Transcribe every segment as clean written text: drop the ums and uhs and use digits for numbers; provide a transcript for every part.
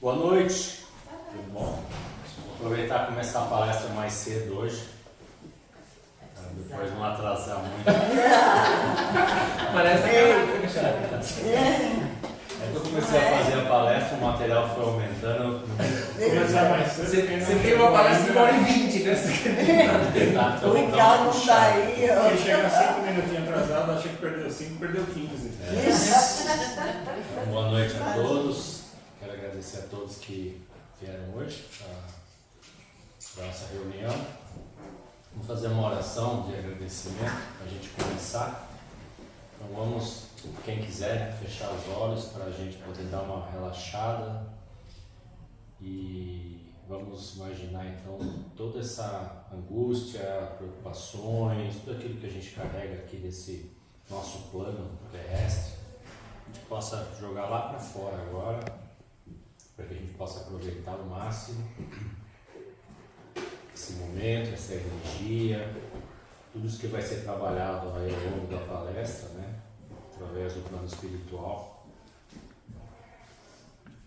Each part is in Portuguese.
Boa noite, tudo bom? Vou aproveitar e começar a palestra mais cedo hoje, para depois não atrasar muito. Parece que É que eu comecei a fazer a palestra, o material foi aumentando. começar mais cedo. Você tem uma palestra de 1h20, né? Então, O Ricardo não tá aí. Quem chega 5 minutinhos atrasado, acha que perdeu 5, perdeu 15. Então, boa noite a todos. Quero agradecer a todos que vieram hoje para a nossa reunião. Vamos fazer uma oração de agradecimento para a gente começar. Então vamos, quem quiser, fechar os olhos para a gente poder dar uma relaxada e vamos imaginar então toda essa angústia, preocupações, tudo aquilo que a gente carrega aqui desse nosso plano terrestre, a gente possa jogar lá para fora agora, para que a gente possa aproveitar ao máximo esse momento, essa energia, tudo isso que vai ser trabalhado aí ao longo da palestra, né? Através do plano espiritual.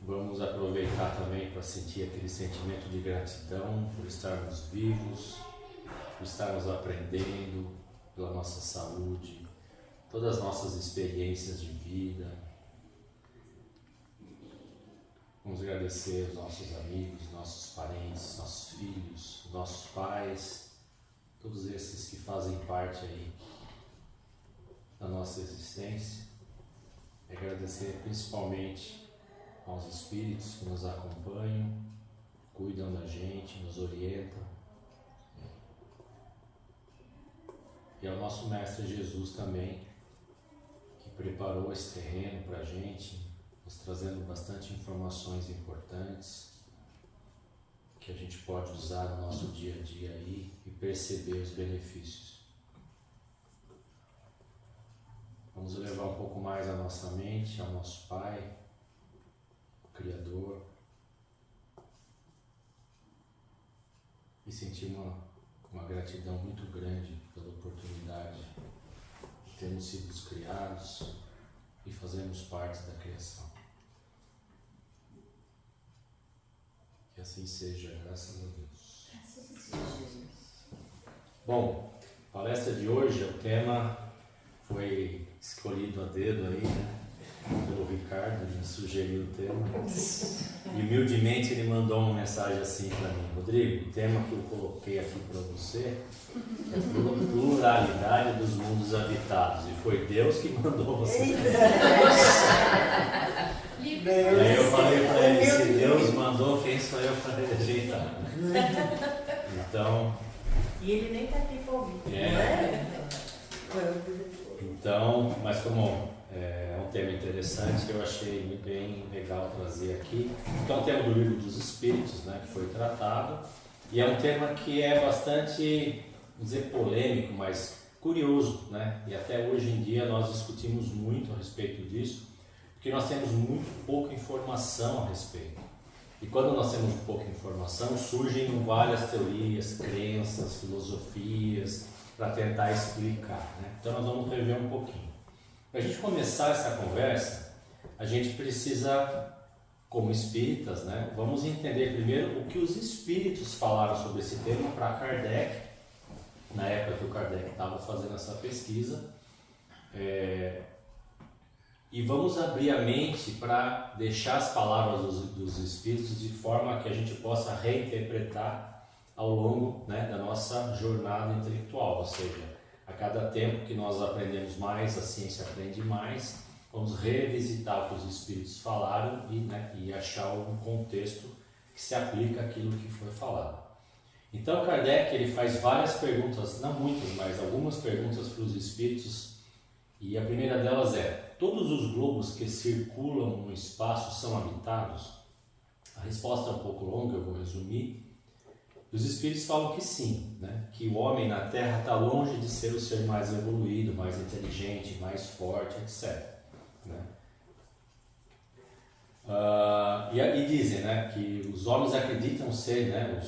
Vamos aproveitar também para sentir aquele sentimento de gratidão por estarmos vivos, por estarmos aprendendo, pela nossa saúde, todas as nossas experiências de vida. Vamos agradecer aos nossos amigos, nossos parentes, nossos filhos, nossos pais, todos esses que fazem parte aí da nossa existência. E agradecer principalmente aos espíritos que nos acompanham, cuidam da gente, nos orientam. E ao nosso Mestre Jesus também, que preparou esse terreno para a gente, nos trazendo bastante informações importantes que a gente pode usar no nosso dia a dia aí e perceber os benefícios. Vamos elevar um pouco mais a nossa mente ao nosso Pai, o Criador, e sentir uma gratidão muito grande pela oportunidade de termos sido criados e fazermos parte da criação. Que assim seja, graças a Deus. Bom, a palestra de hoje, o tema foi escolhido a dedo aí, né? Pelo Ricardo, ele sugeriu o tema. E humildemente ele mandou uma mensagem assim para mim: Rodrigo, o tema que eu coloquei aqui para você é pluralidade dos mundos habitados. E foi Deus que mandou você. Aí eu falei para ele, se Deus mandou, quem sou eu para rejeitar? Então... E ele nem tá aqui para ouvir, não é? é? Então, mas como é um tema interessante, eu achei bem legal trazer aqui. Então, é um tema do Livro dos Espíritos, né, que foi tratado, e é um tema que é bastante, vamos dizer, polêmico, mas curioso, né? E até hoje em dia nós discutimos muito a respeito disso, porque nós temos muito pouca informação a respeito. E quando nós temos pouca informação, surgem várias teorias, crenças, filosofias, para tentar explicar, né? Então nós vamos rever um pouquinho. Para a gente começar essa conversa, a gente precisa, como espíritas, né, vamos entender primeiro o que os espíritos falaram sobre esse tema para Kardec, na época que o Kardec estava fazendo essa pesquisa. E vamos abrir a mente para deixar as palavras dos Espíritos de forma que a gente possa reinterpretar ao longo, né, da nossa jornada intelectual. Ou seja, a cada tempo que nós aprendemos mais, a ciência aprende mais, vamos revisitar o que os Espíritos falaram e, né, e achar um contexto que se aplica àquilo que foi falado. Então Kardec ele faz várias perguntas, não muitas, mas algumas perguntas para os Espíritos, e a primeira delas é: todos os globos que circulam no espaço são habitados? A resposta é um pouco longa, eu vou resumir. Os Espíritos falam que sim, né? Que o homem na Terra está longe de ser o ser mais evoluído, mais inteligente, mais forte, etc. Né? E dizem, né, que os homens acreditam ser, né,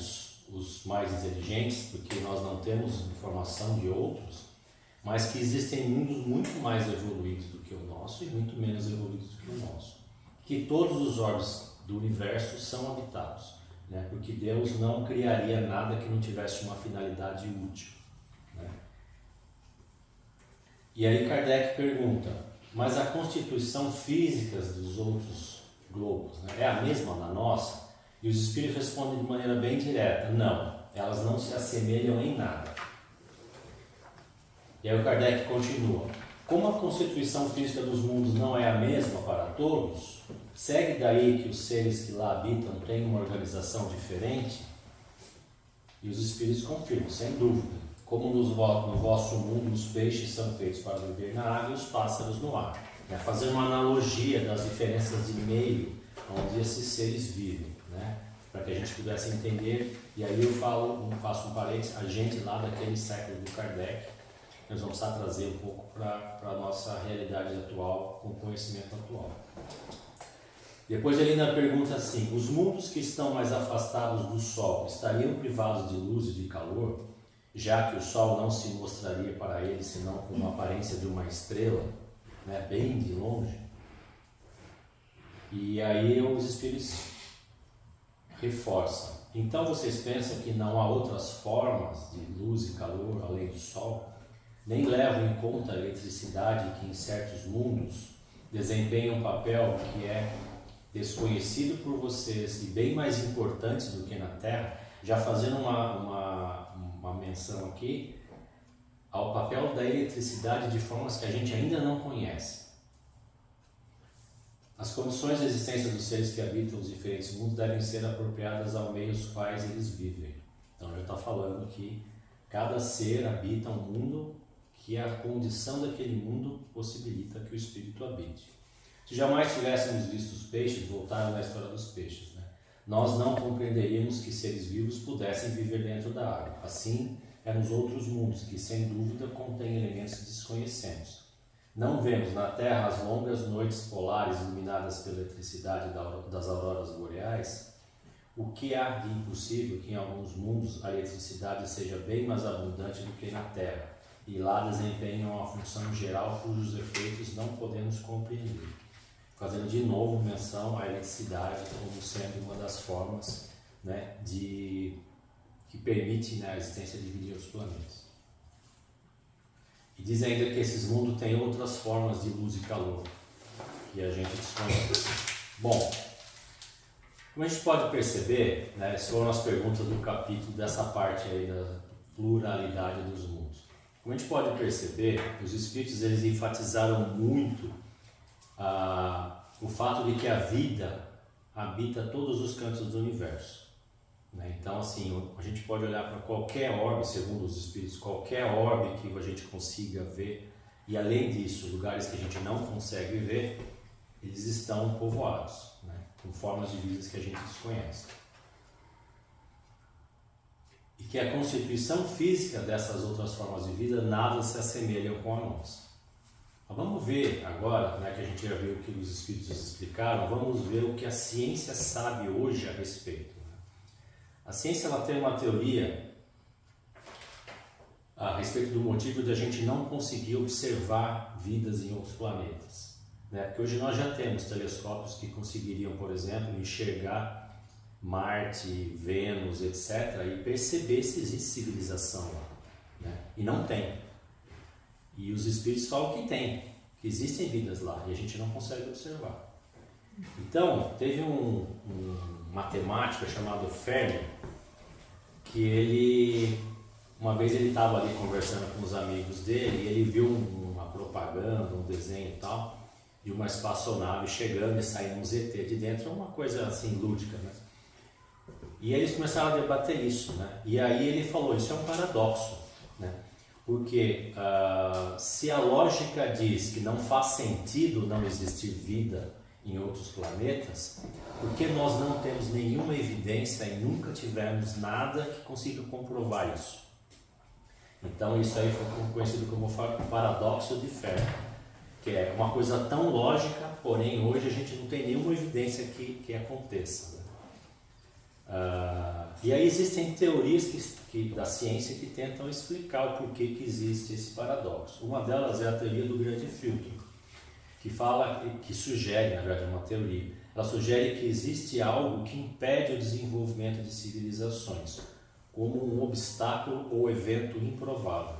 os mais inteligentes, porque nós não temos informação de outros, mas que existem mundos muito mais evoluídos do que o nosso e muito menos evoluídos do que o nosso. Que todos os orbes do universo são habitados, né? Porque Deus não criaria nada que não tivesse uma finalidade útil, né? E aí Kardec pergunta, mas a constituição física dos outros globos, né, é a mesma da nossa? E os espíritos respondem de maneira bem direta, não, elas não se assemelham em nada. E aí o Kardec continua, como a constituição física dos mundos não é a mesma para todos, segue daí que os seres que lá habitam têm uma organização diferente? E os espíritos confirmam, sem dúvida. Como no vosso mundo os peixes são feitos para viver na água e os pássaros no ar. É fazer uma analogia das diferenças de meio onde esses seres vivem, né? Para que a gente pudesse entender. E aí eu faço um parênteses, a gente lá daquele século do Kardec, nós vamos precisar trazer um pouco para a nossa realidade atual, com o conhecimento atual. Depois ele ainda pergunta assim, os mundos que estão mais afastados do Sol estariam privados de luz e de calor, já que o Sol não se mostraria para eles senão com uma aparência de uma estrela, né, bem de longe? E aí os espíritos reforçam. Então vocês pensam que não há outras formas de luz e calor além do Sol? Nem levam em conta a eletricidade que em certos mundos desempenha um papel que é desconhecido por vocês e bem mais importante do que na Terra, já fazendo uma menção aqui ao papel da eletricidade de formas que a gente ainda não conhece. As condições de existência dos seres que habitam os diferentes mundos devem ser apropriadas ao meio aos quais eles vivem. Então já está falando que cada ser habita um mundo que a condição daquele mundo possibilita que o espírito habite. Se jamais tivéssemos visto os peixes, voltaram na história dos peixes, né? Nós não compreenderíamos que seres vivos pudessem viver dentro da água. Assim, é nos outros mundos que, sem dúvida, contêm elementos que desconhecemos. Não vemos na Terra as longas noites polares iluminadas pela eletricidade das auroras boreais. O que há de impossível que em alguns mundos a eletricidade seja bem mais abundante do que na Terra, e lá desempenham uma função geral cujos efeitos não podemos compreender. Fazendo de novo menção à eletricidade como sendo uma das formas, né, que permite, né, a existência de vida em outros planetas. E diz ainda que esses mundos têm outras formas de luz e calor que a gente desconhece. Bom, como a gente pode perceber, né, essas foram as perguntas do capítulo dessa parte aí da pluralidade dos mundos. Como a gente pode perceber, os espíritos eles enfatizaram muito o fato de que a vida habita todos os cantos do universo, né? Então, assim, a gente pode olhar para qualquer orbe, segundo os espíritos, qualquer orbe que a gente consiga ver, e além disso, lugares que a gente não consegue ver, eles estão povoados, né, com formas de vida que a gente desconhece. E que a constituição física dessas outras formas de vida nada se assemelham com a nossa. Mas vamos ver agora, né, que a gente já viu o que os espíritos explicaram, vamos ver o que a ciência sabe hoje a respeito. Né? A ciência ela tem uma teoria a respeito do motivo de a gente não conseguir observar vidas em outros planetas. Né? Porque hoje nós já temos telescópios que conseguiriam, por exemplo, enxergar Marte, Vênus, etc., e perceber se existe civilização lá, né? E não tem. E os espíritos falam que tem, que existem vidas lá, e a gente não consegue observar. Então, teve um matemático chamado Fermi, que uma vez ele estava ali conversando com os amigos dele, e ele viu uma propaganda, um desenho e tal, de uma espaçonave chegando e saindo um ZT de dentro, uma coisa assim lúdica, né? E eles começaram a debater isso, né? E aí ele falou, isso é um paradoxo, né? Porque se a lógica diz que não faz sentido não existir vida em outros planetas, por que nós não temos nenhuma evidência e nunca tivemos nada que consiga comprovar isso? Então isso aí foi conhecido como paradoxo de Fermi, que é uma coisa tão lógica, porém hoje a gente não tem nenhuma evidência que aconteça, né? E aí existem teorias da ciência que tentam explicar o porquê que existe esse paradoxo. Uma delas é a teoria do grande filtro, que sugere, na verdade, uma teoria, ela sugere que existe algo que impede o desenvolvimento de civilizações, como um obstáculo ou evento improvável.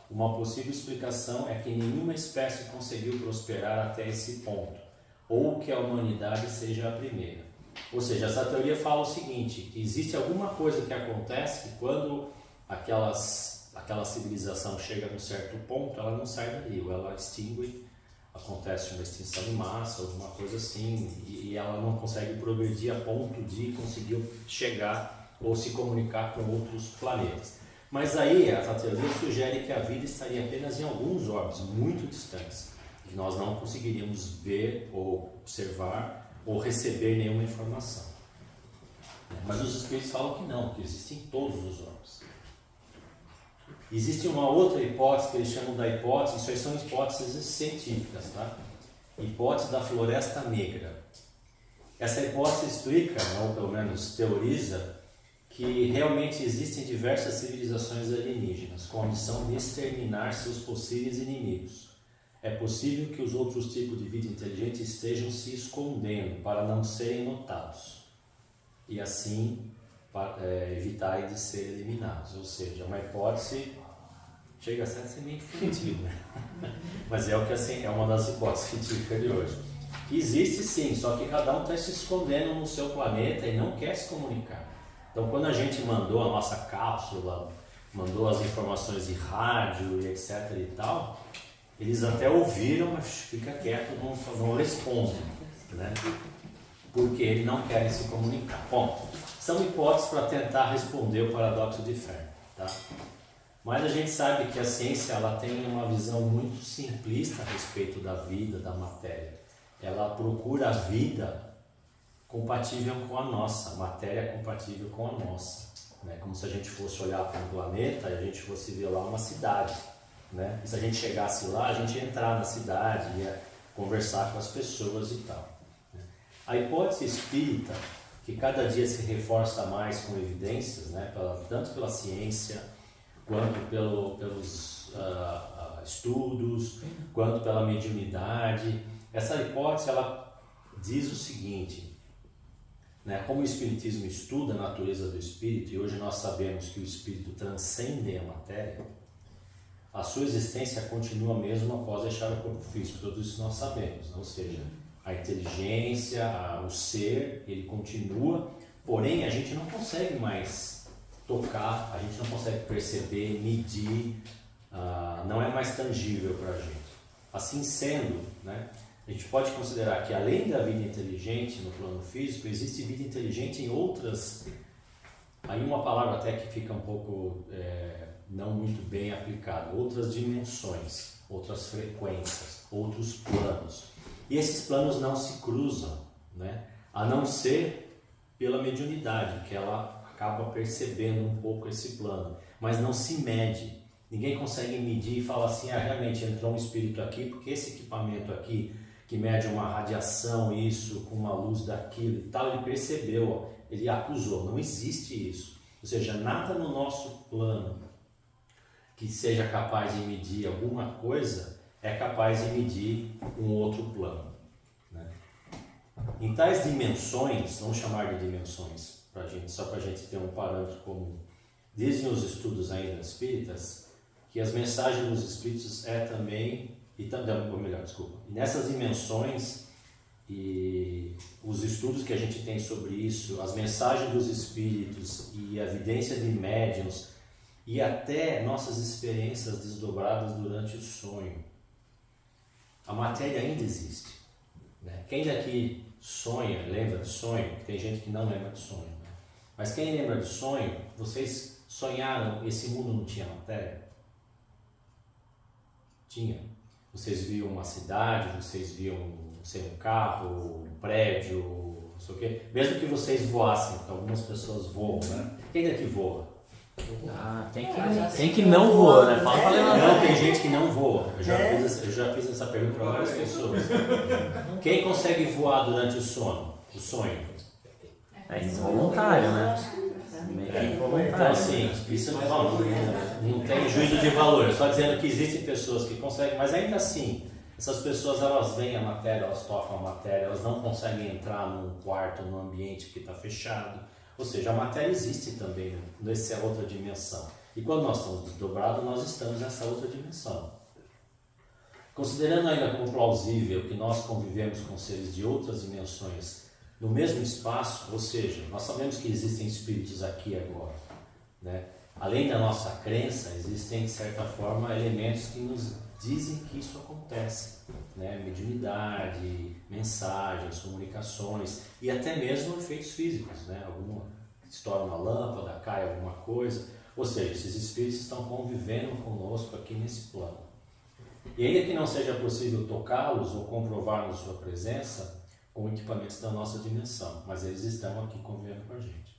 Uma possível explicação é que nenhuma espécie conseguiu prosperar até esse ponto, ou que a humanidade seja a primeira. Ou seja, essa teoria fala o seguinte, que existe alguma coisa que acontece que quando aquela civilização chega a um certo ponto, ela não sai dali, ou ela extingue, acontece uma extinção em massa, alguma coisa assim, e ela não consegue progredir a ponto de conseguir chegar ou se comunicar com outros planetas. Mas aí essa teoria sugere que a vida estaria apenas em alguns órbitas muito distantes, que nós não conseguiríamos ver ou observar ou receber nenhuma informação. Mas os espíritos falam que não, que existem todos os órbitas. Existe uma outra hipótese que eles chamam da hipótese, isso aí são hipóteses científicas, tá? Hipótese da floresta negra. Essa hipótese explica, ou pelo menos teoriza, que realmente existem diversas civilizações alienígenas com a missão de exterminar seus possíveis inimigos. É possível que os outros tipos de vida inteligente estejam se escondendo para não serem notados e assim evitarem de ser eliminados. Ou seja, uma hipótese chega a ser meio definitiva, mas é o que assim é uma das hipóteses científicas de hoje. Que existe sim, só que cada um está se escondendo no seu planeta e não quer se comunicar. Então, quando a gente mandou a nossa cápsula, mandou as informações de rádio e etc e tal, eles até ouviram, mas fica quieto, não respondem, né? Porque eles não querem se comunicar. Bom, são hipóteses para tentar responder o paradoxo de Fermi, tá? Mas a gente sabe que a ciência ela tem uma visão muito simplista a respeito da vida, da matéria. Ela procura a vida compatível com a nossa, a matéria compatível com a nossa, né? Como se a gente fosse olhar para um planeta e a gente fosse ver lá uma cidade, né? E se a gente chegasse lá, a gente ia entrar na cidade, ia conversar com as pessoas e tal, né? A hipótese espírita, que cada dia se reforça mais com evidências, né? Tanto pela ciência, quanto pelos estudos, quanto pela mediunidade. Essa hipótese ela diz o seguinte, né? Como o Espiritismo estuda a natureza do espírito, e hoje nós sabemos que o espírito transcende a matéria, a sua existência continua mesmo após deixar o corpo físico, tudo isso nós sabemos, ou seja, a inteligência, o ser, ele continua, porém a gente não consegue mais tocar, a gente não consegue perceber, medir, não é mais tangível para a gente. Assim sendo, né, a gente pode considerar que além da vida inteligente no plano físico, existe vida inteligente em outras, aí uma palavra até que fica um pouco não muito bem aplicada, outras dimensões, outras frequências, outros planos. E esses planos não se cruzam, né? A não ser pela mediunidade, que ela acaba percebendo um pouco esse plano, mas não se mede. Ninguém consegue medir e falar assim, realmente entrou um espírito aqui, porque esse equipamento aqui, que mede uma radiação, isso, com uma luz daquilo e tal, ele percebeu, ele acusou. Não existe isso. Ou seja, nada no nosso plano que seja capaz de medir alguma coisa é capaz de medir um outro plano, né? Em tais dimensões, vamos chamar de dimensões, só para a gente ter um parâmetro comum, dizem os estudos ainda espíritas que as mensagens dos espíritos e nessas dimensões e os estudos que a gente tem sobre isso, as mensagens dos espíritos e a evidência de médiuns e até nossas experiências desdobradas durante o sonho, a matéria ainda existe, né? Quem daqui sonha, lembra de sonho? Tem gente que não lembra de sonho, né? Mas quem lembra de sonho, vocês sonharam, esse mundo não tinha matéria? Tinha. Vocês viam uma cidade, vocês viam, não sei, um carro, um prédio, não sei o quê. Mesmo que vocês voassem, porque algumas pessoas voam, né? Quem daqui voa? Tem que não voa, né? Fala pra levantar. Não, tem gente que não voa. Eu já fiz essa pergunta para várias pessoas. Quem consegue voar durante o sono? O sonho? É involuntário, né? Então assim, isso não tem juízo de valor. Só dizendo que existem pessoas que conseguem, mas ainda assim, Essas pessoas, elas veem a matéria, elas tocam a matéria, elas não conseguem entrar num quarto, num ambiente que está fechado. Ou seja, a matéria existe também nessa outra dimensão. E quando nós estamos desdobrados, nós estamos nessa outra dimensão. Considerando ainda como plausível que nós convivemos com seres de outras dimensões no mesmo espaço, ou seja, nós sabemos que existem espíritos aqui e agora, né? Além da nossa crença, existem, de certa forma, elementos que nos dizem que isso acontece, né? Mediunidade, mensagens, comunicações e até mesmo efeitos físicos, né? Alguma estoura uma lâmpada, cai alguma coisa, ou seja, esses espíritos estão convivendo conosco aqui nesse plano. E ainda que não seja possível tocá-los ou comprovarmos sua presença com equipamentos da nossa dimensão, mas eles estão aqui convivendo com a gente.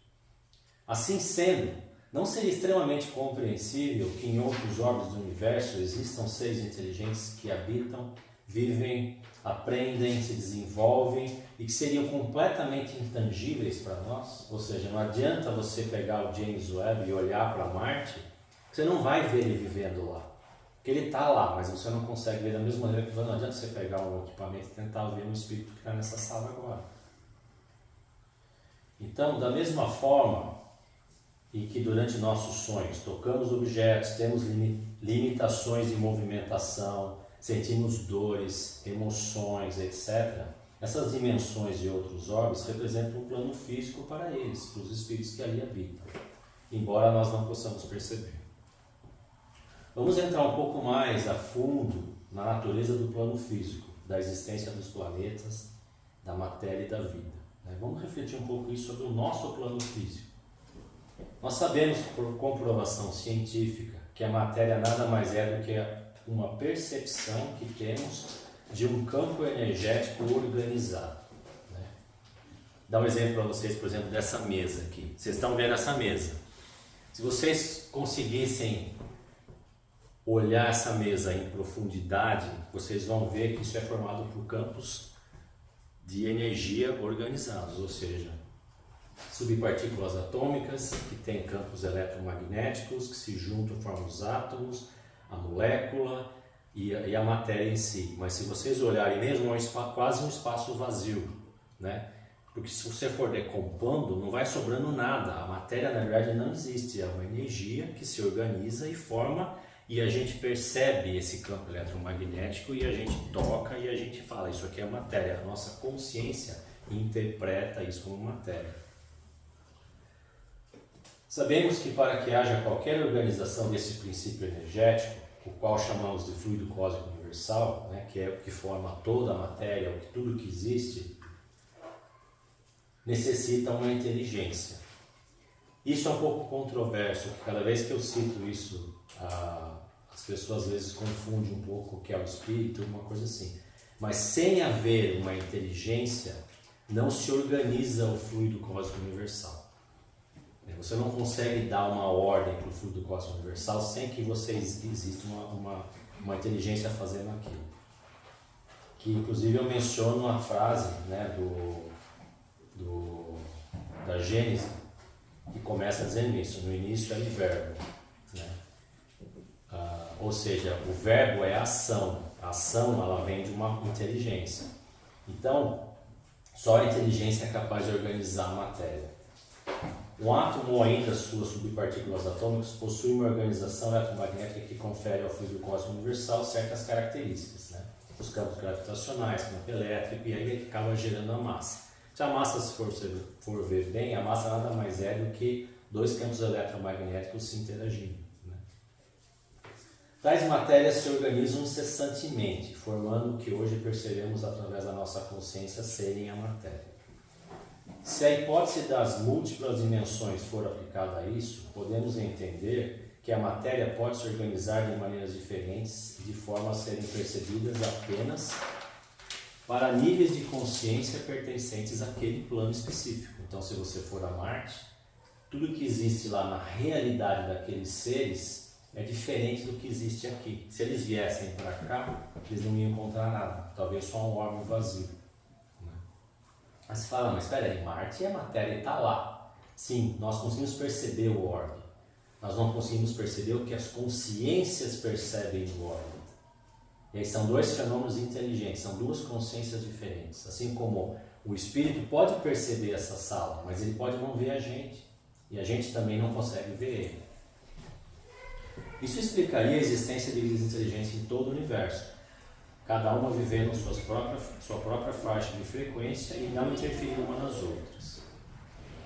Assim sendo, não seria extremamente compreensível que em outros orbes do universo existam seres inteligentes que habitam, vivem, aprendem, se desenvolvem e que seriam completamente intangíveis para nós? Ou seja, não adianta você pegar o James Webb e olhar para Marte, você não vai ver ele vivendo lá. Porque ele está lá, mas você não consegue ver da mesma maneira que não adianta você pegar um equipamento e tentar ver um espírito que está nessa sala agora. Então, da mesma forma em que durante nossos sonhos tocamos objetos, temos limitações de movimentação, sentimos dores, emoções, etc., essas dimensões de outros orbes representam um plano físico para eles, para os espíritos que ali habitam, embora nós não possamos perceber. Vamos entrar um pouco mais a fundo na natureza do plano físico, da existência dos planetas, da matéria e da vida. Vamos refletir um pouco isso sobre o nosso plano físico. Nós sabemos, por comprovação científica, que a matéria nada mais é do que uma percepção que temos de um campo energético organizado. Dá um exemplo para vocês, por exemplo, dessa mesa aqui. Vocês estão vendo essa mesa. Se vocês conseguissem olhar essa mesa em profundidade, vocês vão ver que isso é formado por campos de energia organizados, ou seja, subpartículas atômicas que têm campos eletromagnéticos que se juntam, formam os átomos, a molécula e a matéria em si. Mas se vocês olharem mesmo, é quase um espaço vazio, né? Porque se você for decompondo, não vai sobrando nada. A matéria, na verdade, não existe. É uma energia que se organiza e forma. E a gente percebe esse campo eletromagnético e a gente toca e a gente fala, isso aqui é matéria. A nossa consciência interpreta isso como matéria. Sabemos que para que haja qualquer organização desse princípio energético, o qual chamamos de fluido cósmico universal, né, que é o que forma toda a matéria, tudo que existe, necessita uma inteligência. Isso é um pouco controverso, porque cada vez que eu cito isso, as pessoas às vezes confundem um pouco o que é o espírito, uma coisa assim. Mas sem haver uma inteligência, não se organiza o fluido cósmico universal. Você não consegue dar uma ordem para o fluido cósmico universal sem que exista uma inteligência fazendo aquilo. Que inclusive eu menciono uma frase, né, da Gênesis, que começa dizendo isso, no início é o verbo, né? Ou seja, o verbo é a ação ela vem de uma inteligência. Então, só a inteligência é capaz de organizar a matéria. Um átomo ou ainda suas subpartículas atômicas possui uma organização eletromagnética que confere ao fluido cósmico universal certas características, né? Os campos gravitacionais, campo elétrico, e aí acaba gerando a massa. Se a massa, se for ver bem, a massa nada mais é do que dois campos eletromagnéticos se interagindo, né? Tais matérias se organizam incessantemente, formando o que hoje percebemos através da nossa consciência serem a matéria. Se a hipótese das múltiplas dimensões for aplicada a isso, podemos entender que a matéria pode se organizar de maneiras diferentes, de forma a serem percebidas apenas para níveis de consciência pertencentes àquele plano específico. Então, se você for a Marte, tudo que existe lá na realidade daqueles seres é diferente do que existe aqui. Se eles viessem para cá, eles não iam encontrar nada, talvez só um orbe vazio. Mas você fala, mas espera aí, Marte é matéria e está lá. Sim, nós conseguimos perceber o orbe. Nós não conseguimos perceber o que as consciências percebem do orbe. E aí são dois fenômenos inteligentes, são duas consciências diferentes. Assim como o espírito pode perceber essa sala, mas ele pode não ver a gente. E a gente também não consegue ver ele. Isso explicaria a existência de vidas inteligentes em todo o universo, cada uma vivendo sua própria faixa de frequência e não interferindo uma nas outras.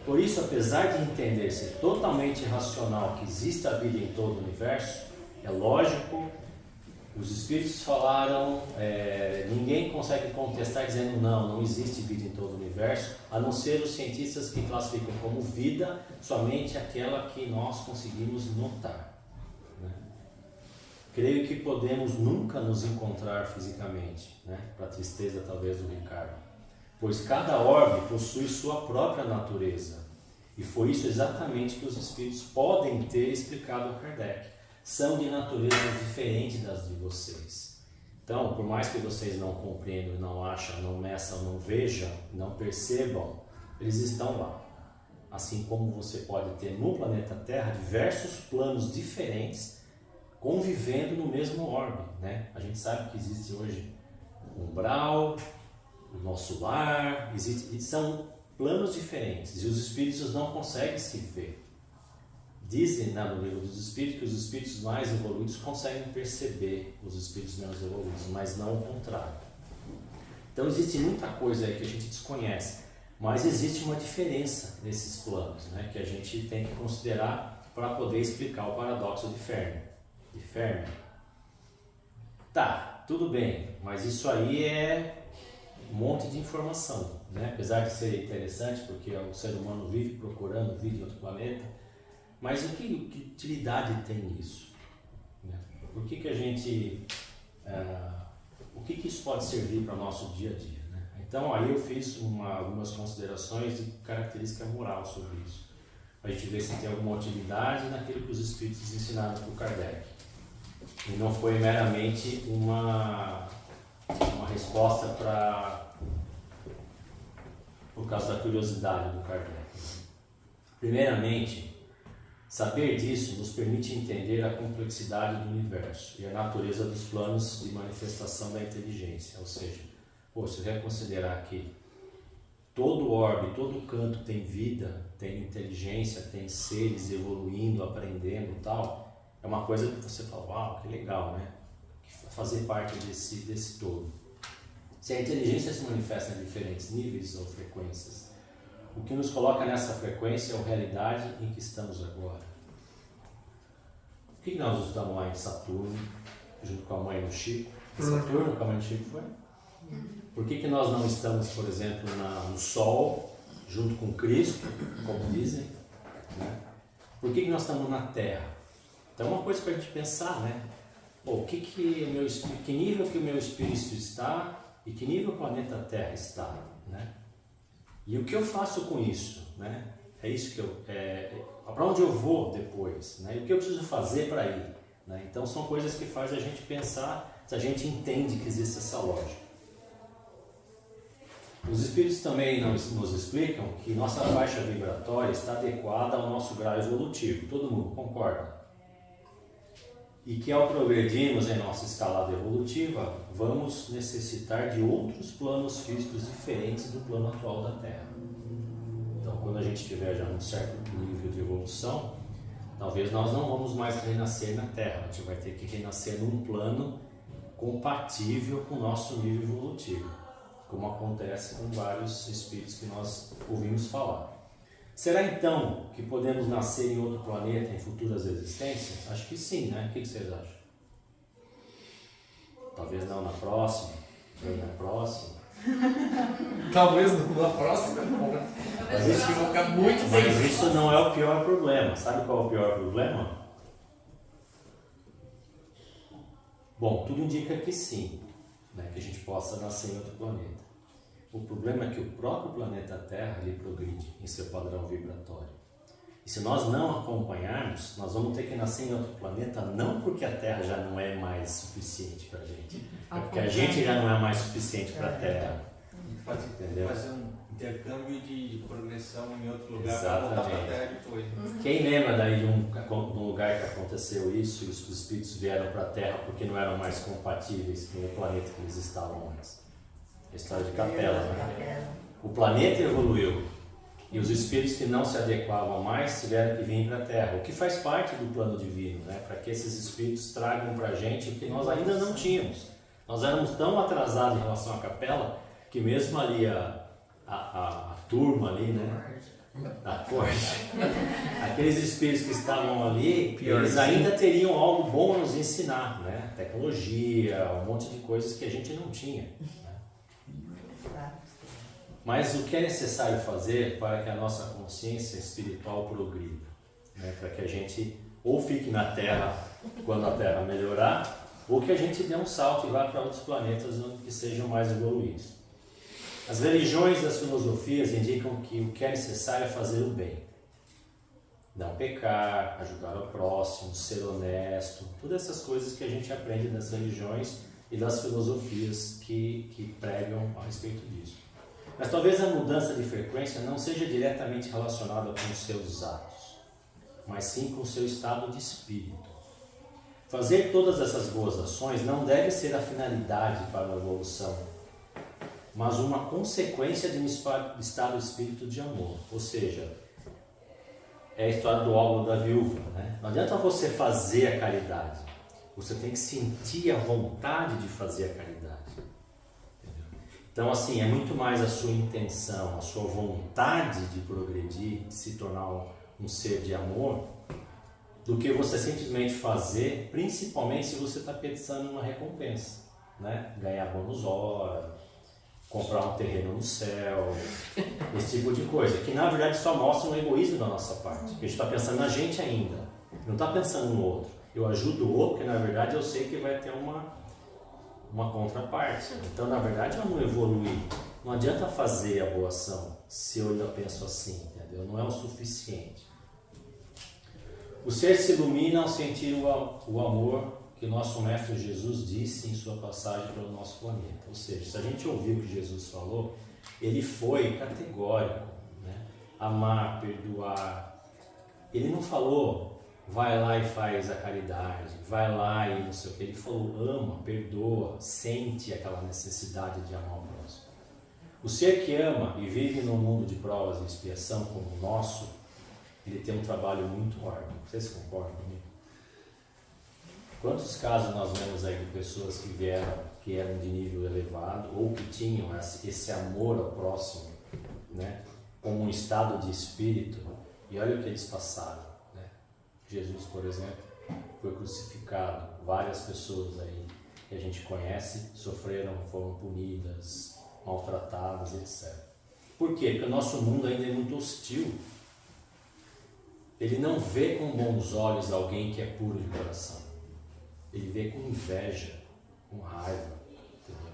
Por isso, apesar de entender-se totalmente racional que existe a vida em todo o universo, é lógico, os espíritos falaram, ninguém consegue contestar dizendo não existe vida em todo o universo, a não ser os cientistas que classificam como vida somente aquela que nós conseguimos notar. Creio que podemos nunca nos encontrar fisicamente, para a tristeza talvez do Ricardo, pois cada orbe possui sua própria natureza, e foi isso exatamente que os espíritos podem ter explicado a Kardec. São de natureza diferente das de vocês. Então, por mais que vocês não compreendam, não acham, não meçam, não vejam, não percebam, eles estão lá. Assim como você pode ter no planeta Terra diversos planos diferentes convivendo no mesmo orbe, A gente sabe que existe hoje o umbral, o nosso lar, são planos diferentes e os espíritos não conseguem se ver. Dizem no livro dos espíritos que os espíritos mais evoluídos conseguem perceber os espíritos menos evoluídos, mas não o contrário. Então existe muita coisa aí que a gente desconhece, mas existe uma diferença nesses planos, que a gente tem que considerar para poder explicar o paradoxo de Fermi. Tá, tudo bem, mas isso aí é um monte de informação, Apesar de ser interessante, porque o ser humano vive procurando vida em outro planeta, mas que utilidade tem isso? Por que a gente... o que isso pode servir para o nosso dia a dia? Então aí eu fiz algumas considerações de característica moral sobre isso. A gente ver se tem alguma utilidade naquilo que os espíritos ensinaram para o Kardec. E não foi meramente uma resposta por causa da curiosidade do Kardec. Primeiramente, saber disso nos permite entender a complexidade do universo e a natureza dos planos de manifestação da inteligência. Ou seja, se você considerar que todo orbe, todo canto tem vida, tem inteligência, tem seres evoluindo, aprendendo e tal, é uma coisa que você fala, uau, que legal, fazer parte desse todo. Se a inteligência se manifesta em diferentes níveis ou frequências, o que nos coloca nessa frequência é a realidade em que estamos agora. Por que nós estamos lá em Saturno, junto com a mãe do Chico? Saturno, com a mãe do Chico foi? Por que nós não estamos, por exemplo, no Sol, junto com Cristo, como dizem? Por que nós estamos na Terra? Então é uma coisa para a gente pensar, que nível que o meu espírito está e que nível o planeta Terra está, E o que eu faço com isso, É isso que para onde eu vou depois, E o que eu preciso fazer para ir, Então são coisas que fazem a gente pensar se a gente entende que existe essa lógica. Os espíritos também nos explicam que nossa faixa vibratória está adequada ao nosso grau evolutivo, todo mundo concorda? E que ao progredirmos em nossa escalada evolutiva, vamos necessitar de outros planos físicos diferentes do plano atual da Terra. Então, quando a gente tiver já um certo nível de evolução, talvez nós não vamos mais renascer na Terra, a gente vai ter que renascer num plano compatível com o nosso nível evolutivo, como acontece com vários espíritos que nós ouvimos falar. Será então que podemos nascer em outro planeta em futuras existências? Acho que sim, O que vocês acham? Talvez não na próxima, talvez na próxima. Talvez na próxima não, Mas isso não é o pior problema. Sabe qual é o pior problema? Bom, tudo indica que sim, que a gente possa nascer em outro planeta. O problema é que o próprio planeta Terra ele progride em seu padrão vibratório. E se nós não acompanharmos, nós vamos ter que nascer em outro planeta, não porque a Terra já não é mais suficiente para a gente, é porque a gente já não é mais suficiente para a Terra. Entendeu? Fazer intercâmbio de progressão em outro lugar para Exatamente. voltar para a Terra depois. Quem lembra daí de um lugar que aconteceu isso e os espíritos vieram para a Terra porque não eram mais compatíveis com o planeta que eles estavam antes? A história de Capela, né? O planeta evoluiu e os espíritos que não se adequavam mais tiveram que vir para a Terra, o que faz parte do plano divino, né? Para que esses espíritos tragam para a gente o que nós ainda não tínhamos. Nós éramos tão atrasados em relação à Capela que mesmo ali a turma ali, né? Da corte, aqueles espíritos que estavam ali, eles ainda teriam algo bom a nos ensinar, né? Tecnologia, um monte de coisas que a gente não tinha. Mas o que é necessário fazer para que a nossa consciência espiritual progrida? Né? Para que a gente ou fique na Terra quando a Terra melhorar, ou que a gente dê um salto e vá para outros planetas que sejam mais evoluídos. As religiões e as filosofias indicam que o que é necessário é fazer o bem. Não pecar, ajudar o próximo, ser honesto, todas essas coisas que a gente aprende das religiões e das filosofias que pregam a respeito disso. Mas talvez a mudança de frequência não seja diretamente relacionada com os seus atos, mas sim com o seu estado de espírito. Fazer todas essas boas ações não deve ser a finalidade para a evolução, mas uma consequência de um estado de espírito de amor. Ou seja, é a história do óbolo da viúva, né? Não adianta você fazer a caridade, você tem que sentir a vontade de fazer a caridade. Então, assim, é muito mais a sua intenção, a sua vontade de progredir, de se tornar um ser de amor, do que você simplesmente fazer, principalmente se você está pensando em uma recompensa, né? Ganhar bônus hora, comprar um terreno no céu, esse tipo de coisa, que na verdade só mostra um egoísmo da nossa parte, porque a gente está pensando na gente ainda, não está pensando no outro. Eu ajudo o outro, porque na verdade eu sei que vai ter uma contraparte. Então, na verdade, eu não evoluí. Não adianta fazer a boa ação se eu ainda penso assim, entendeu? Não é o suficiente. O ser se ilumina ao sentir o amor que nosso Mestre Jesus disse em sua passagem pelo nosso planeta. Ou seja, se a gente ouvir o que Jesus falou, ele foi categórico, né? Amar, perdoar. Ele não falou vai lá e faz a caridade, vai lá e não sei o que. Ele falou, ama, perdoa, sente aquela necessidade de amar o próximo. O ser que ama e vive num mundo de provas e expiação como o nosso, ele tem um trabalho muito árduo. Vocês concordam comigo? Quantos casos nós vemos aí de pessoas que eram de nível elevado ou que tinham esse amor ao próximo, né, como um estado de espírito, e olha o que eles passaram. Jesus, por exemplo, foi crucificado. Várias pessoas aí que a gente conhece sofreram, foram punidas, maltratadas, etc. Por quê? Porque o nosso mundo ainda é muito hostil. Ele não vê com bons olhos alguém que é puro de coração. Ele vê com inveja, com raiva. Entendeu?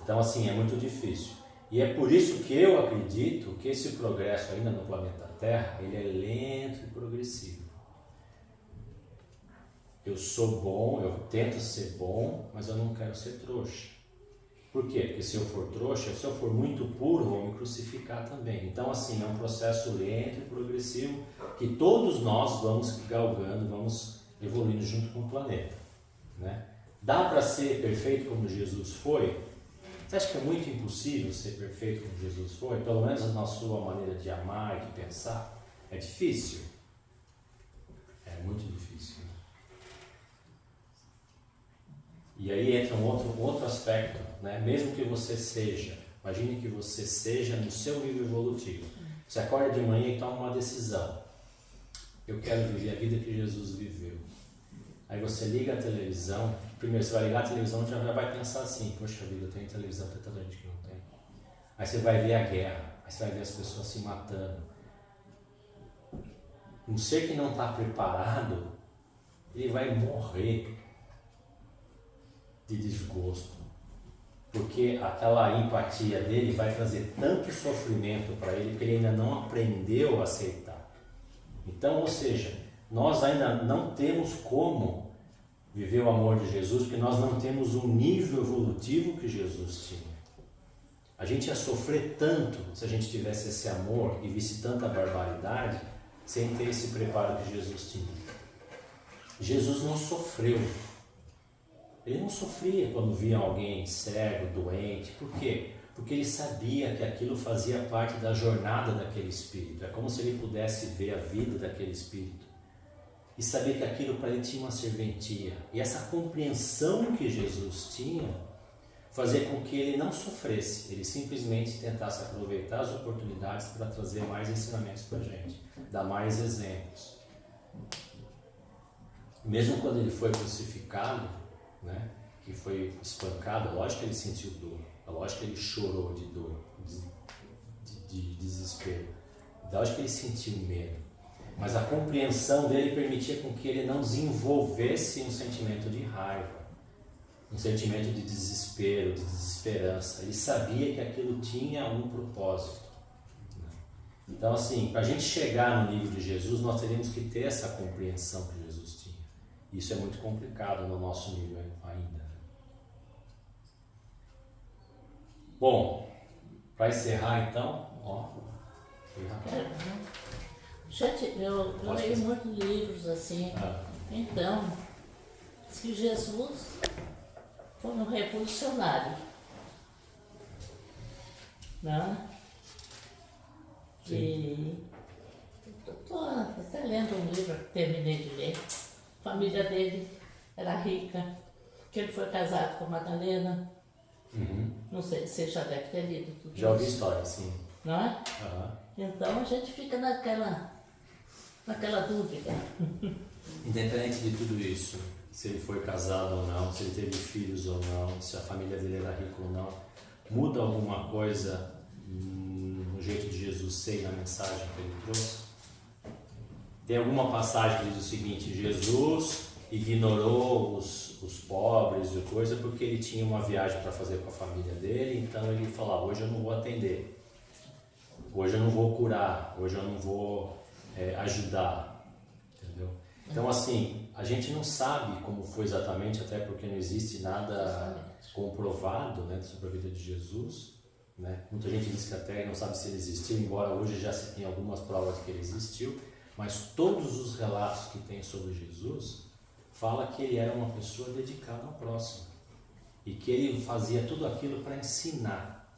Então, assim, é muito difícil. E é por isso que eu acredito que esse progresso ainda no planeta Terra, ele é lento e progressivo. Eu sou bom, eu tento ser bom, mas eu não quero ser trouxa. Por quê? Porque se eu for trouxa, se eu for muito puro, vão me crucificar também. Então, assim, é um processo lento e progressivo que todos nós vamos galgando, vamos evoluindo junto com o planeta, né? Dá para ser perfeito como Jesus foi? Você acha que é muito impossível ser perfeito como Jesus foi? Pelo menos na sua maneira de amar e de pensar? É difícil? É muito difícil. E aí entra um outro aspecto, né? Mesmo que você seja, imagine que você seja no seu nível evolutivo. Você acorda de manhã e toma uma decisão. Eu quero viver a vida que Jesus viveu. Aí você liga a televisão, primeiro você vai ligar a televisão e já vai pensar assim, poxa vida, eu tenho televisão, tem tanta gente que não tem. Aí você vai ver a guerra, aí você vai ver as pessoas se matando. Um ser que não está preparado, ele vai morrer de desgosto, porque aquela empatia dele vai trazer tanto sofrimento para ele que ele ainda não aprendeu a aceitar. Então, ou seja, nós ainda não temos como viver o amor de Jesus, porque nós não temos o nível evolutivo que Jesus tinha. A gente ia sofrer tanto se a gente tivesse esse amor e visse tanta barbaridade sem ter esse preparo que Jesus tinha. Jesus não sofreu. Ele não sofria quando via alguém cego, doente. Por quê? Porque ele sabia que aquilo fazia parte da jornada daquele espírito. É como se ele pudesse ver a vida daquele espírito. E sabia que aquilo para ele tinha uma serventia. E essa compreensão que Jesus tinha fazia com que ele não sofresse. Ele simplesmente tentasse aproveitar as oportunidades para trazer mais ensinamentos para a gente. Dar mais exemplos. Mesmo quando ele foi crucificado, né, que foi espancado, lógico que ele sentiu dor. É lógico que ele chorou de dor, de desespero. Lógico que ele sentiu medo. Mas a compreensão dele permitia com que ele não desenvolvesse um sentimento de raiva, um sentimento de desespero, de desesperança. Ele sabia que aquilo tinha um propósito. Então, assim, para a gente chegar no nível de Jesus, nós teríamos que ter essa compreensão que Jesus tinha. Isso é muito complicado no nosso nível ainda. Bom, para encerrar então, ó. Gente, eu leio muitos livros assim. Então, diz que Jesus foi um revolucionário. Né? E estou até lendo um livro que terminei de ler. A família dele era rica, porque ele foi casado com a Madalena. Uhum. Não sei, você já deve ter lido tudo Já ouvi isso. história, sim. Não é? Uhum. Então a gente fica naquela dúvida. Independente de tudo isso, se ele foi casado ou não, se ele teve filhos ou não, se a família dele era rica ou não, muda alguma coisa no jeito de Jesus ser e na mensagem que ele trouxe? Tem alguma passagem que diz o seguinte: Jesus ignorou os pobres e coisa porque ele tinha uma viagem para fazer com a família dele, então ele falava: hoje eu não vou atender, hoje eu não vou curar, hoje eu não vou ajudar, entendeu? Então, assim, a gente não sabe como foi exatamente, até porque não existe nada comprovado, né, sobre a vida de Jesus, né? Muita gente diz que até não sabe se ele existiu, embora hoje já se tenha algumas provas de que ele existiu, mas todos os relatos que tem sobre Jesus fala que ele era uma pessoa dedicada ao próximo e que ele fazia tudo aquilo para ensinar.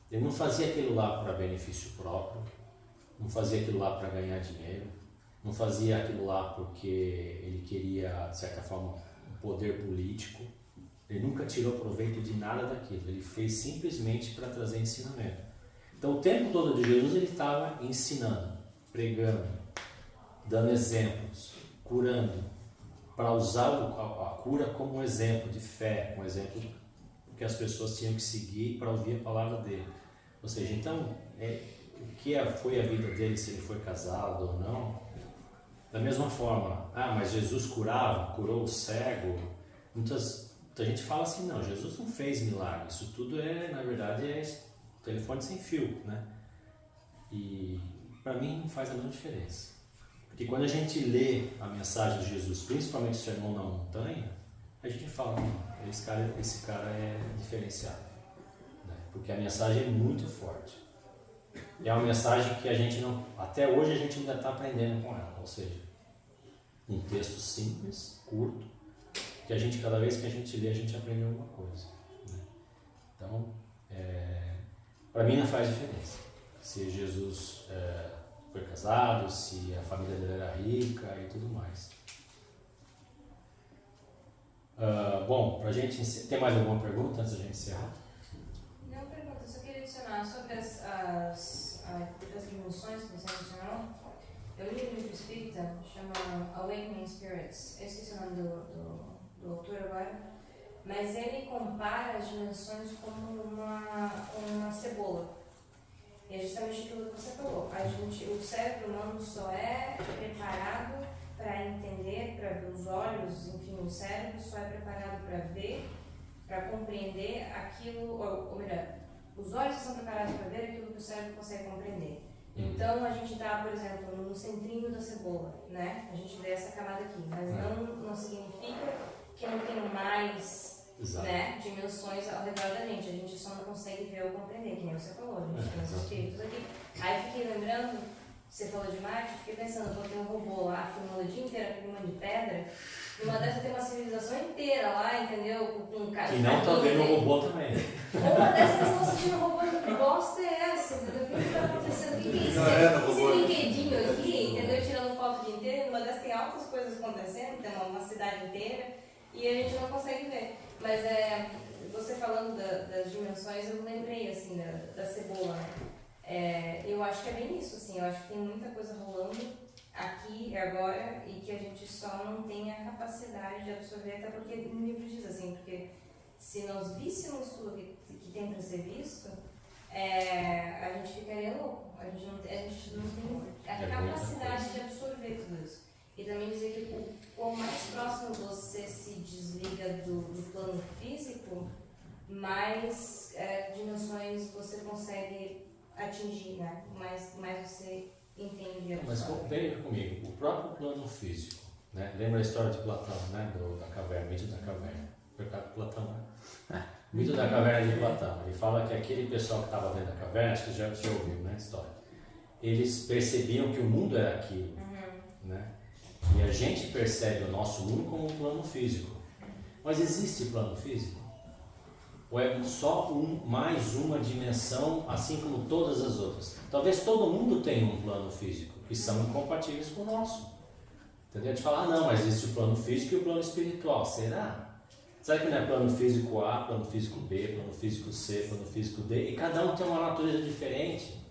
Ele não fazia aquilo lá para benefício próprio, não fazia aquilo lá para ganhar dinheiro, não fazia aquilo lá porque ele queria, de certa forma, um poder político. Ele nunca tirou proveito de nada daquilo, ele fez simplesmente para trazer ensinamento. Então, o tempo todo de Jesus ele estava ensinando, pregando, dando exemplos, curando, para usar a cura como um exemplo de fé, um exemplo que as pessoas tinham que seguir para ouvir a palavra dele. Ou seja, então, o que foi a vida dele, se ele foi casado ou não, da mesma forma, mas Jesus curou o cego. Muita gente fala assim: não, Jesus não fez milagre, isso tudo na verdade, telefone sem fio, né? E para mim não faz a menor diferença. Porque quando a gente lê a mensagem de Jesus, principalmente o Sermão na Montanha, a gente fala: esse cara é diferenciado, né? Porque a mensagem é muito forte. E é uma mensagem que a gente não, até hoje a gente ainda está aprendendo com ela. Ou seja, um texto simples, curto, que a gente, cada vez que a gente lê, a gente aprende alguma coisa, né? Então, para mim não faz diferença se Jesus foi casado, se a família dele era rica e tudo mais. Bom, pra gente, tem mais alguma pergunta antes da gente encerrar? Não, pergunta, só queria adicionar sobre as dimensões que você mencionou. Eu li um livro espírita, chama Awakening Spirits. Eu esqueci o nome do autor agora, mas ele compara as dimensões como uma cebola. E é justamente aquilo que você falou. O cérebro humano só é preparado para entender, para ver os olhos, enfim, o cérebro só é preparado para ver, para compreender aquilo, ou melhor, os olhos são preparados para ver aquilo que o cérebro consegue compreender. Então a gente está, por exemplo, no centrinho da cebola, né? A gente vê essa camada aqui, mas não significa que não tenha mais, né, dimensões dimensões ao redor da gente. A gente só não consegue ver ou compreender, que nem você falou. A gente tem os espíritos aqui. Aí fiquei lembrando, você falou de Marte, fiquei pensando, quando tem um robô lá, filmando o dia inteiro com uma de pedra, numa dessas tem uma civilização inteira lá, entendeu? Com um cara. Que não tá vendo o robô também. Uma dessas eles estão assistindo o robô e que bosta é essa? Entendeu? O que está acontecendo? O que é isso? Não é no robô. Esse brinquedinho aqui, entendeu? Tirando foto o dia inteiro, uma dessas tem altas coisas acontecendo, tem uma cidade inteira e a gente não consegue ver. Mas você falando das dimensões, eu lembrei assim da cebola, né? Eu acho que é bem isso, assim, eu acho que tem muita coisa rolando aqui e agora e que a gente só não tem a capacidade de absorver, até porque no livro diz assim, porque se nós víssemos tudo que tem para ser visto, a gente ficaria louco, a gente não tem a capacidade de absorver tudo isso. E também dizer que o mais próximo você se desliga do plano físico, mais dimensões você consegue atingir, né? Mais você entende a Mas veja comigo, o próprio plano físico, né? Lembra a história de Platão, né? Da caverna, mito da caverna. Pecado de Platão, né? Mito da caverna de Platão. Ele fala que aquele pessoal que estava dentro da caverna, acho que já ouviu, né? A história. Eles percebiam que o mundo era aquilo, né? E a gente percebe o nosso mundo como um plano físico. Mas existe plano físico? Ou é só mais uma dimensão, assim como todas as outras? Talvez todo mundo tenha um plano físico, que são incompatíveis com o nosso. Entendeu? A gente fala, não, mas existe o plano físico e o plano espiritual. Será? Será que não é plano físico A, plano físico B, plano físico C, plano físico D? E cada um tem uma natureza diferente.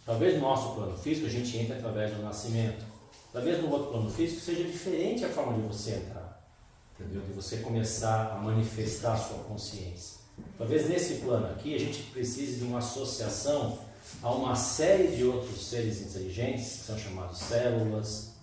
Talvez no nosso plano físico a gente entre através do nascimento. Talvez no outro plano físico seja diferente a forma de você entrar. Entendeu? De você começar a manifestar a sua consciência. Talvez nesse plano aqui a gente precise de uma associação a uma série de outros seres inteligentes, que são chamados células,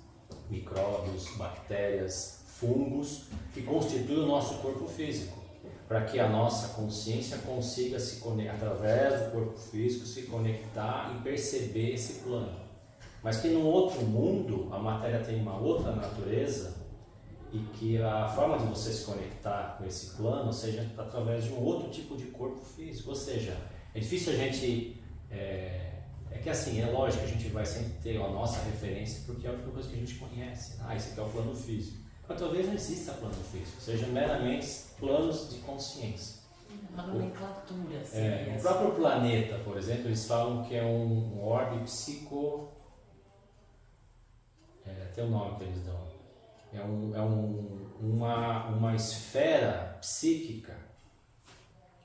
micróbios, bactérias, fungos, que constituem o nosso corpo físico, para que a nossa consciência consiga se conectar, através do corpo físico, se conectar e perceber esse plano. Mas que no outro mundo a matéria tem uma outra natureza e que a forma de você se conectar com esse plano seja através de um outro tipo de corpo físico. Ou seja, é difícil a gente... É que assim, é lógico, a gente vai sempre ter a nossa referência porque é a única coisa que a gente conhece. Esse aqui é o plano físico. Mas talvez não exista plano físico, seja meramente planos de consciência. Uma nomenclatura, assim. O próprio planeta, por exemplo, eles falam que é um orbe psico... tem o nome que eles dão. Uma esfera psíquica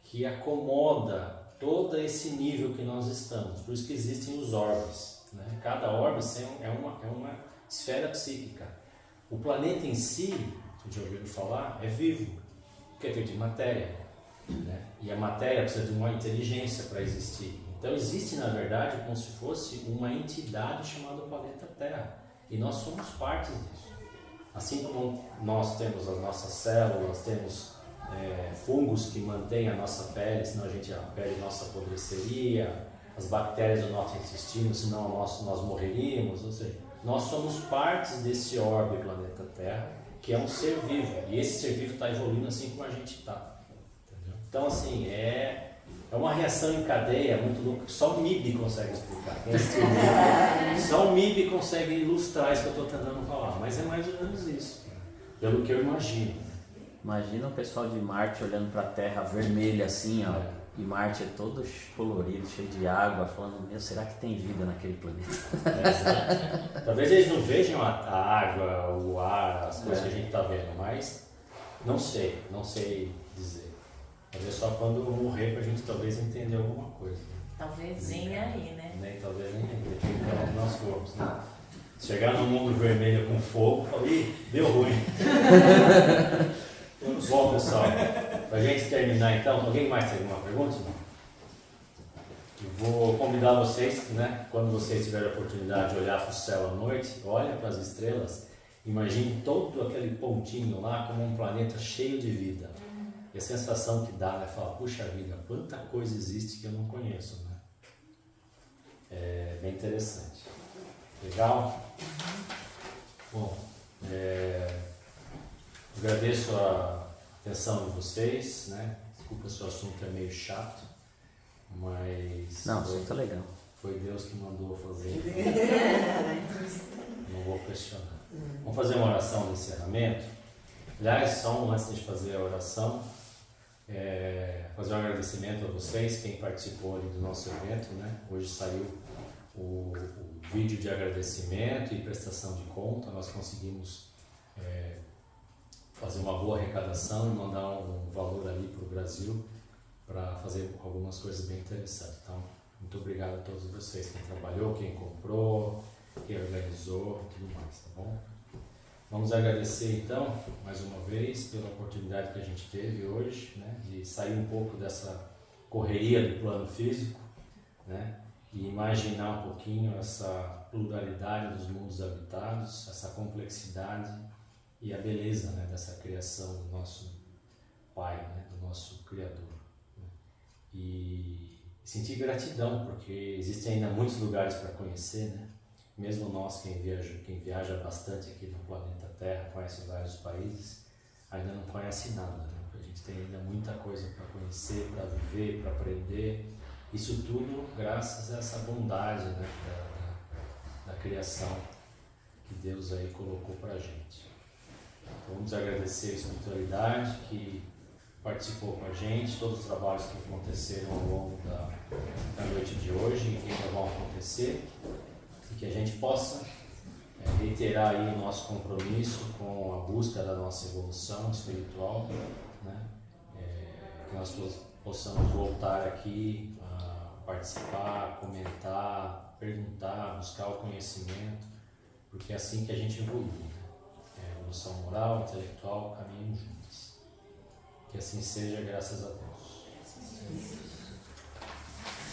que acomoda todo esse nível que nós estamos. Por isso que existem os orbes, né? Cada orbe é uma esfera psíquica. O planeta em si, você já ouviu falar, é vivo, porque é feito de matéria, né? E a matéria precisa de uma inteligência para existir. Então existe, na verdade, como se fosse uma entidade chamada planeta Terra. E nós somos parte disso. Assim como nós temos as nossas células, temos fungos que mantêm a nossa pele, senão a pele nossa apodreceria, as bactérias do nosso intestino, senão nós morreríamos. Ou seja, nós somos partes desse orbe planeta Terra, que é um ser vivo. E esse ser vivo está evoluindo assim como a gente está. Então, assim, é uma reação em cadeia muito louca, que só o MIB consegue explicar. Só o MIB consegue ilustrar isso que eu estou tentando falar, mas é mais ou menos isso, pelo que eu imagino. Imagina o pessoal de Marte olhando para a Terra vermelha assim, ó, e Marte é todo colorido, cheio de água, falando, meu, será que tem vida naquele planeta? Talvez eles não vejam a água, o ar, as coisas que a gente está vendo, mas não sei dizer. Talvez só quando eu morrer pra gente talvez entender alguma coisa. Talvez venha aí, né? Talvez venha aí, depende de nós formos, né? Chegar no mundo vermelho com fogo, falei, deu ruim. Bom, pessoal, pra gente terminar então, alguém mais tem alguma pergunta? Eu vou convidar vocês, né? Quando vocês tiverem a oportunidade de olhar para o céu à noite, olha para as estrelas, imagine todo aquele pontinho lá como um planeta cheio de vida. E a sensação que dá, né? Falar, puxa vida, quanta coisa existe que eu não conheço, né? É bem interessante. Legal? Bom, agradeço a atenção de vocês, né? desculpa se o assunto é meio chato, mas Não, isso tá legal. foi Deus que mandou fazer. Não vou questionar. Vamos fazer uma oração de encerramento. Aliás, só antes de fazer a oração, fazer um agradecimento a vocês, quem participou ali do nosso evento, né? Hoje saiu o vídeo de agradecimento e prestação de conta. Nós conseguimos fazer uma boa arrecadação e mandar um valor ali para o Brasil para fazer algumas coisas bem interessantes. Então, muito obrigado a todos vocês, quem trabalhou, quem comprou, quem organizou e tudo mais, tá bom? Vamos agradecer então, mais uma vez, pela oportunidade que a gente teve hoje, né, de sair um pouco dessa correria do plano físico, né, e imaginar um pouquinho essa pluralidade dos mundos habitados, essa complexidade e a beleza, né, dessa criação do nosso Pai, né, do nosso Criador. Né, e sentir gratidão, porque existem ainda muitos lugares para conhecer, né? Mesmo nós, quem viaja bastante aqui no planeta Terra, conhece vários países, ainda não conhece nada, né? A gente tem ainda muita coisa para conhecer, para viver, para aprender. Isso tudo graças a essa bondade, né, da criação que Deus aí colocou para a gente. Então, vamos agradecer a espiritualidade que participou com a gente, todos os trabalhos que aconteceram ao longo da noite de hoje e que ainda vão acontecer, e que a gente possa reiterar aí o nosso compromisso com a busca da nossa evolução espiritual, né? Que nós possamos voltar aqui a participar, comentar, perguntar, buscar o conhecimento, porque é assim que a gente evolui, né? Evolução moral, intelectual, caminham juntas. Que assim seja, graças a Deus.